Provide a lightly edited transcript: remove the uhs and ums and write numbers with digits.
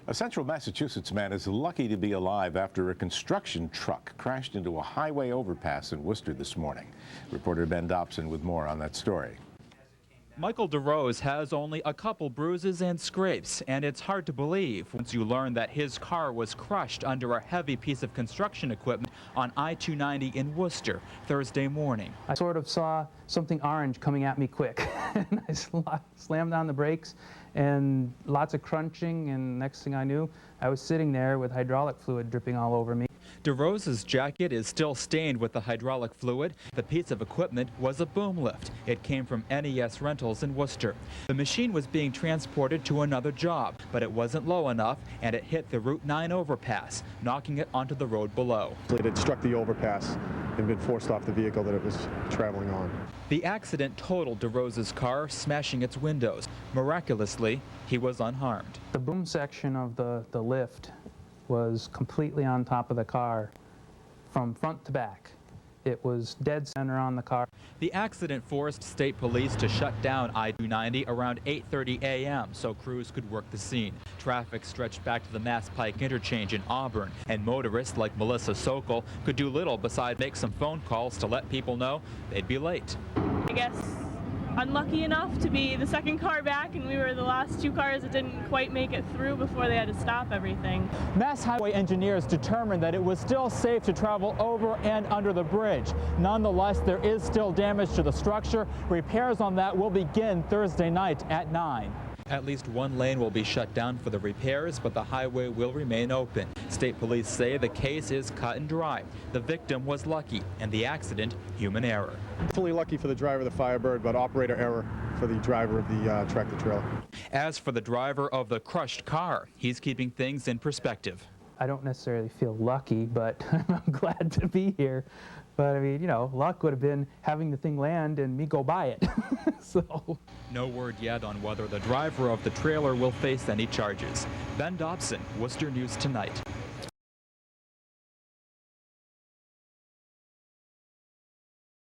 A central Massachusetts man is lucky to be alive after a construction truck crashed into a highway overpass in Worcester this morning. Reporter Ben Dobson with more on that story. Michael DeRose has only a couple bruises and scrapes, and it's hard to believe once you learn that his car was crushed under a heavy piece of construction equipment on I-290 in Worcester Thursday morning. I sort of saw something orange coming at me quick, and I slammed on the brakes, and lots of crunching, and next thing I knew, I was sitting there with hydraulic fluid dripping all over me. DeRose's jacket is still stained with the hydraulic fluid. The piece of equipment was a boom lift. It came from NES Rentals in Worcester. The machine was being transported to another job, but it wasn't low enough, and it hit the Route 9 overpass, knocking it onto the road below. It had struck the overpass and been forced off the vehicle that it was traveling on. The accident totaled DeRose's car, smashing its windows. Miraculously, he was unharmed. The boom section of the lift was completely on top of the car from front to back. It was dead center on the car. The accident forced state police to shut down I-290 around 8:30 a.m. so crews could work the scene. Traffic stretched back to the Mass Pike interchange in Auburn, and motorists like Melissa Sokol could do little besides make some phone calls to let people know they'd be late. I guess unlucky enough to be the second car back, and we were the last two cars that didn't quite make it through before they had to stop everything. Mass Highway engineers determined that it was still safe to travel over and under the bridge. Nonetheless, there is still damage to the structure. Repairs on that will begin Thursday night at 9. At least one lane will be shut down for the repairs, but the highway will remain open. State police say the case is cut and dry. The victim was lucky, and the accident, human error. Fully lucky for the driver of the Firebird, but operator error for the driver of the tractor-trailer. As for the driver of the crushed car, he's keeping things in perspective. I don't necessarily feel lucky, but I'm glad to be here. But I mean, you know, luck would have been having the thing land and me go by it. So. No word yet on whether the driver of the trailer will face any charges. Ben Dobson, Worcester News Tonight.